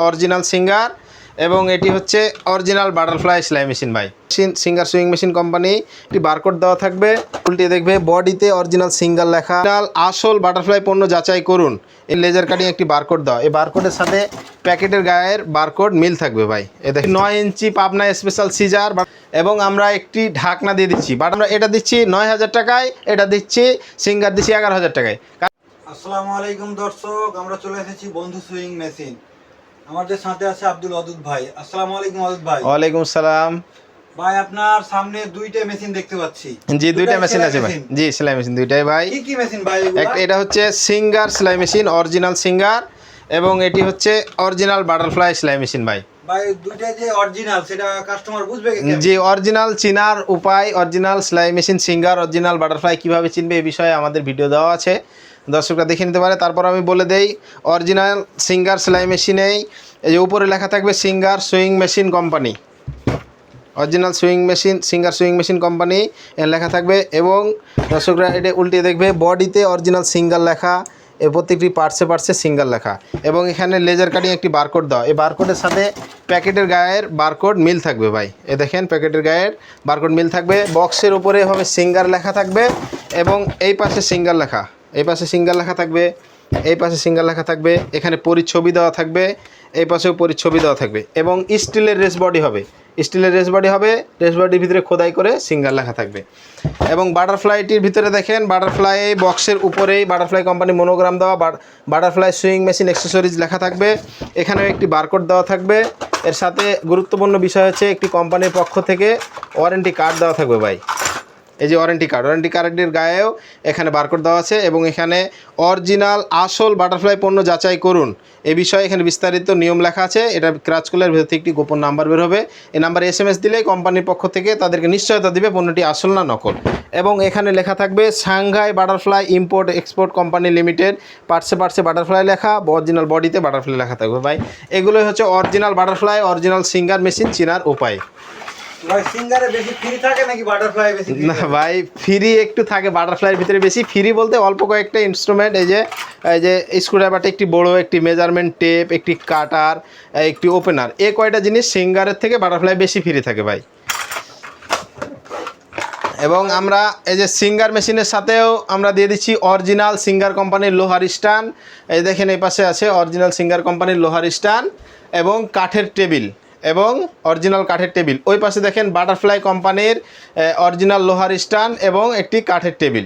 Original singer এবং এটি হচ্ছে অরিজিনাল বাটারফ্লাই সেলাই মেশিন ভাই। সিঙ্গার সুইং মেশিন কোম্পানি, একটি বারকোড দেওয়া থাকবে, উল্টে দেখবে বডিতে অরিজিনাল সিঙ্গার লেখা। আসল বাটারফ্লাই পণ্য যাচাই করুন, এই লেজার কাটিং একটি বারকোড দেওয়া। এই বারকোডের সাথে প্যাকেটের গায়ের বারকোড মিল থাকবে ভাই। এ দেখেন 9 ইঞ্চি পাবনা স্পেশাল সিজার এবং আমরা একটি ঢাকনা দিয়ে দিচ্ছি। বাট আমরা এটা দিচ্ছি 9,000 টাকায়, এটা দিচ্ছি সিঙ্গার দিচ্ছি 11,000 টাকায়। আসসালামু আলাইকুম দর্শক, আমরা চলে এসেছি বন্ধু সুইং মেশিন। আমাদের সাথে আছে আব্দুল ওয়াদুদ ভাই। আসসালামু আলাইকুম ওয়াদুদ ভাই। ওয়ালাইকুম সালাম ভাই, আপনার সামনে দুইটা মেশিন দেখতে পাচ্ছি। জি, দুইটা মেশিন আছে ভাই। জি, সেলাই মেশিন দুইটাই ভাই। কি কি মেশিন ভাই? এটা হচ্ছে সিঙ্গার সেলাই মেশিন, অরিজিনাল সিঙ্গার, এবং এটি হচ্ছে অরিজিনাল বাটারফ্লাই সেলাই মেশিন ভাই। ভাই, দুইটা যে অরিজিনাল সেটা কাস্টমার বুঝবে কি? জি, অরিজিনাল চিনার উপায়, অরিজিনাল সেলাই মেশিন সিঙ্গার, অরিজিনাল বাটারফ্লাই কিভাবে চিনবে এই বিষয়ে আমাদের ভিডিও দেওয়া আছে, দর্শকরা দেখে নিতে পারে। তারপর আমি বলে দেই, অরিজিনাল সিঙ্গার সেলাই মেশিনেই এই যে উপরে লেখা থাকবে singer sewing machine company, original sewing machine singer sewing machine company লেখা থাকবে। এবং দর্শকরা এটা উল্টে দেখবে বডিতে অরিজিনাল সিঙ্গার লেখা, এর প্রত্যেকটি পার্টসে সিঙ্গার লেখা, এবং এখানে লেজার কাটিং একটি বারকোড দাও। এই বারকোডের সাথে প্যাকেটের গায়ের বারকোড মিল থাকবে ভাই। এ দেখেন প্যাকেটের গায়ের বারকোড মিল থাকবে। বক্সের উপরে হবে সিঙ্গার লেখা থাকবে এবং এই পাশে সিঙ্গার লেখা, এই পাশে সিঙ্গার লেখা থাকবে, এই পাশে সিঙ্গার লেখা থাকবে। এখানে পরিচ্ছবি দেওয়া থাকবে, এই পাশেও পরিচ্ছবি দেওয়া থাকবে। এবং স্টিলের রেস বডি হবে, স্টিলের রেস বডি হবে, রেস বডির ভিতরে খোদাই করে সিঙ্গার লেখা থাকবে। এবং বাটারফ্লাইটির ভিতরে দেখেন বাটারফ্লাই বক্সের উপরেই বাটারফ্লাই কোম্পানি মনোগ্রাম দেওয়া, বাটারফ্লাই সুইং মেশিন অ্যাক্সেসরিজ লেখা থাকবে। এখানেও একটি বারকোড দেওয়া থাকবে। এর সাথে গুরুত্বপূর্ণ বিষয় হচ্ছে একটি কোম্পানির পক্ষ থেকে ওয়ারেন্টি কার্ড দেওয়া থাকবে ভাই। এই যে ওয়ারেন্টি কার্ডের গায়েও এখানে বারকোড দেওয়া আছে। এবং এখানে অরিজিনাল আসল বাটারফ্লাই পণ্য যাচাই করুন এই বিষয়ে এখানে বিস্তারিত নিয়ম লেখা আছে। এটা ক্রাচ করলে ভেতর থেকে একটি গোপন নাম্বার বের হবে। এই নাম্বারে SMS দিলেই কোম্পানির পক্ষ থেকে তাদেরকে নিশ্চয়তা দিবে পণ্যটি আসল না নকল। এবং এখানে লেখা থাকবে Shanghai butterfly import export company limited, পার্টসে বাটারফ্লাই লেখা, অরিজিনাল বডিতে বাটারফ্লাই লেখা থাকবে ভাই। এগুলোই হচ্ছে original butterfly, original Singer machine চিনার উপায়। ভাই, সিঙ্গারে বেশি ফ্রি থাকে নাকি বাটারফ্লাই বেশি? না ভাই, ফ্রি একটু থাকে বাটারফ্লাইয়ের ভিতরে বেশি। ফ্রি বলতে অল্প কয়েকটা ইনস্ট্রুমেন্ট, এই যে স্ক্রুড্রাইভারটা, একটি বড় একটি মেজারমেন্ট টেপ, একটি কাটার, একটি ওপেনার, এই কয়টা জিনিস সিঙ্গারের থেকে বাটারফ্লাই বেশি ফ্রি থাকে ভাই। এবং আমরা এই যে সিঙ্গার মেশিনের সাথেও আমরা দিয়ে দিচ্ছি অরিজিনাল সিঙ্গার কোম্পানির লোহার স্ট্যান্ড। এই দেখেন এই পাশে আছে অরিজিনাল সিঙ্গার কোম্পানির লোহার স্ট্যান্ড এবং কাঠের টেবিল, এবং অরিজিনাল কাঠের টেবিল। ওই পাশে দেখেন বাটারফ্লাই কোম্পানির অরিজিনাল লোহার স্ট্যান্ড এবং একটি কাঠের টেবিল।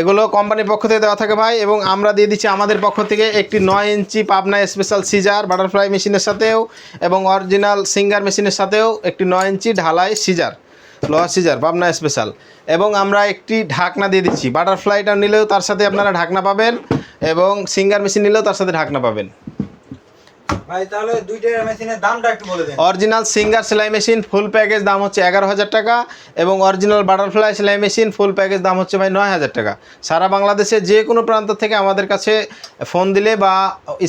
এগুলো কোম্পানির পক্ষ থেকে দেওয়া থাকে ভাই। এবং আমরা দিয়ে দিচ্ছি আমাদের পক্ষ থেকে একটি 9 ইঞ্চি পাবনা স্পেশাল সিজার বাটারফ্লাই মেশিনের সাথেও, এবং অরিজিনাল সিঙ্গার মেশিনের সাথেও একটি 9 ইঞ্চি ঢালাই সিজার, লোহার সিজার পাবনা স্পেশাল। এবং আমরা একটি ঢাকনা দিয়ে দিচ্ছি। বাটারফ্লাইটা নিলেও তার সাথে আপনারা ঢাকনা পাবেন, এবং সিঙ্গার মেশিন নিলেও তার সাথে ঢাকনা পাবেন ভাই। তাহলে দুইটা মেশিনের দামটা একটু বলে দেন। অরিজিনাল সিঙ্গার সেলাই মেশিন ফুল প্যাকেজ দাম হচ্ছে 11,000 টাকা, এবং অরিজিনাল বাটারফ্লাই সেলাই মেশিন ফুল প্যাকেজ দাম হচ্ছে ভাই 9,000 টাকা। সারা বাংলাদেশে যে কোনো প্রান্ত থেকে আমাদের কাছে ফোন দিলে বা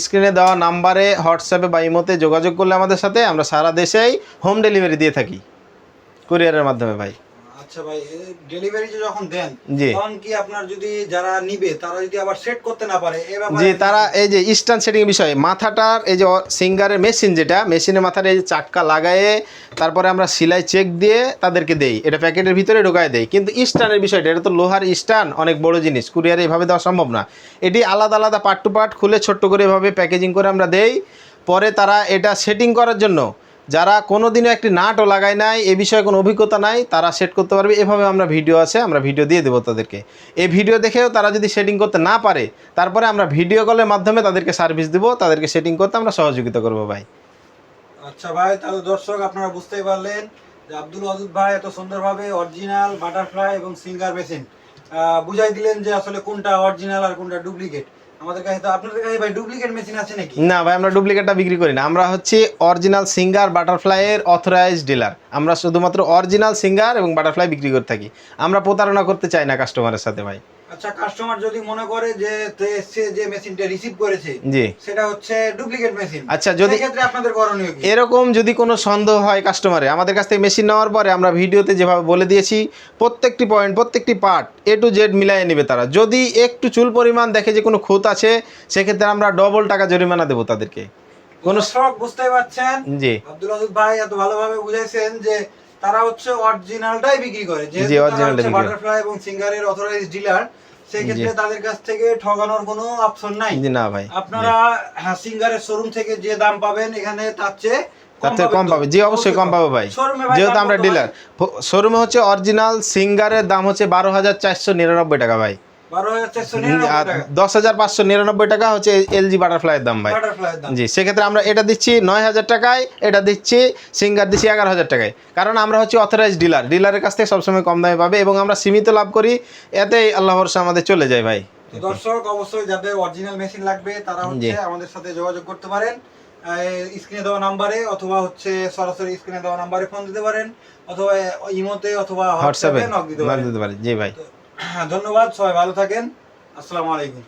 স্ক্রিনে দেওয়া নাম্বারে হোয়াটসঅ্যাপে বা ইমোতে যোগাযোগ করলে আমাদের সাথে আমরা সারা দেশেই হোম ডেলিভারি দিয়ে থাকি কুরিয়ারের মাধ্যমে ভাই। আচ্ছা ভাই, ডেলিভারি যখন দেন জি, তখন কি আপনার যদি যারা নিবে তারা যদি আবার সেট করতে না পারে, এই ব্যাপারে? জি, তারা এই যে স্ট্যান্ড সেটিং বিষয়ে মাথাটার এই যে সিঙ্গারের মেশিন, যেটা মেশিনের মাথার এই যে চাক্কা লাগায়ে তারপরে আমরা সেলাই চেক দিয়ে তাদেরকে দেই, এটা প্যাকেটের ভিতরে ঢোকায় দেই। কিন্তু স্ট্যান্ডের বিষয়টা, এটা তো লোহার স্ট্যান্ড, অনেক বড় জিনিস, কুরিয়ারে এভাবে দেওয়া সম্ভব না। এটি আলাদা আলাদা পার্ট টু পার্ট খুলে ছোট্ট করে এভাবে প্যাকেজিং করে আমরা দেই। পরে তারা এটা সেটিং করার জন্য যারা কোনো দিনও একটি নাটও লাগায় নাই, এ বিষয়ে কোনো অভিজ্ঞতা নাই, তারা সেট করতে পারবে। এভাবে আমরা ভিডিও আছে, আমরা ভিডিও দিয়ে দেবো তাদেরকে। এই ভিডিও দেখেও তারা যদি সেটিং করতে না পারে, তারপরে আমরা ভিডিও কলের মাধ্যমে তাদেরকে সার্ভিস দেবো, তাদেরকে সেটিং করতে আমরা সহযোগিতা করবো ভাই। আচ্ছা ভাই, তাহলে দর্শক আপনারা বুঝতেই পারলেন যে আব্দুল ওয়াদুদ ভাই এত সুন্দরভাবে অরিজিনাল বাটারফ্লাই এবং সিঙ্গার মেশিন বুঝাই দিলেন যে আসলে কোনটা অরিজিনাল আর কোনটা ডুপ্লিকেট। আমাদের কাছে তো, আপনাদের কাছে ভাই ডুপ্লিকেট মেশিন আছে নাকি? না ভাই, আমরা ডুপ্লিকেটটা বিক্রি করি না। আমরা হচ্ছে অরিজিনাল সিঙ্গার বাটারফ্লাইয়ের অথরাইজড ডিলার। আমরা শুধুমাত্র অরিজিনাল সিঙ্গার এবং বাটারফ্লাই বিক্রি করে থাকি। আমরা প্রতারণা করতে চাই না কাস্টমারের সাথে ভাই। আচ্ছা, কাস্টমার যদি মনে করে যে সে যে মেশিনটা রিসিভ করেছে জি সেটা হচ্ছে ডুপ্লিকেট মেশিন, আচ্ছা, যদি সেক্ষেত্রে আপনাদের করণীয় কি? এরকম যদি কোনো সন্দেহ হয় কাস্টমারে, আমাদের কাছ থেকে মেশিন নেওয়ার পরে আমরা ভিডিওতে যেভাবে বলে দিয়েছি প্রত্যেকটি পয়েন্ট প্রত্যেকটি পার্ট A to Z মিলিয়ে নেবে তারা। যদি একটু চুল পরিমাণ দেখে যে কোনো খুঁত আছে, সেক্ষেত্রে আমরা ডবল টাকা জরিমানা দেবো তাদেরকে। কোনো দর্শক বুঝতেই পারছেন, জি আব্দুল ওয়াদুদ ভাই এত ভালোভাবে বুঝাইছেন যে তারা হচ্ছে অরিজিনালটাই বিক্রি করে, জি, যেহেতু originalটাই বিক্রি করে। বাটারফ্লাই এবং সিঙ্গারের অথরাইজড ডিলার, সেক্ষেত্রে তাদের কাছ থেকে ঠগানোর কোনো অপশন নাই। জি না ভাই, আপনারা সিঙ্গারের শোরুম থেকে যে দাম পাবেন এখানে তার চেয়ে তার থেকে কম পাবে। জি অবশ্যই কম পাবে ভাই, যেহেতু আমরা ডিলার। শোরুমে হচ্ছে অরিজিনাল সিঙ্গারের দাম হচ্ছে 12,499 টাকা ভাই, 12,499 আর টাকা 10,599 টাকা হচ্ছে LG বাটারফ্লাইয়ের দাম ভাই। বাটারফ্লাইয়ের দাম। জি, সেক্ষেত্রে আমরা এটা দিচ্ছি 9,000 টাকায়, এটা দিচ্ছি সিঙ্গার দিচ্ছি 11,000 টাকায়, কারণ আমরা হচ্ছে অথরাইজড ডিলার। ডিলারের কাছ থেকে সবসময় কম দামে পাবে এবং আমরা সীমিত লাভ করি, এতেই আল্লাহ ভরসা আমাদের চলে যায় ভাই। তো দর্শক অবশ্যই যাদের অরিজিনাল মেশিন লাগবে তারা হচ্ছে আমাদের সাথে যোগাযোগ করতে পারেন, স্ক্রিনে দেওয়া নাম্বারে, অথবা হচ্ছে সরাসরি স্ক্রিনে দেওয়া নাম্বারে ফোন দিতে পারেন, অথবা ইমোতে অথবা হোয়াটসঅ্যাপে হোয়াটসঅ্যাপে নক দিতে পারেন। জি ভাই। ধন্যবাদ, সবাই ভালো থাকেন, আসসালামু আলাইকুম।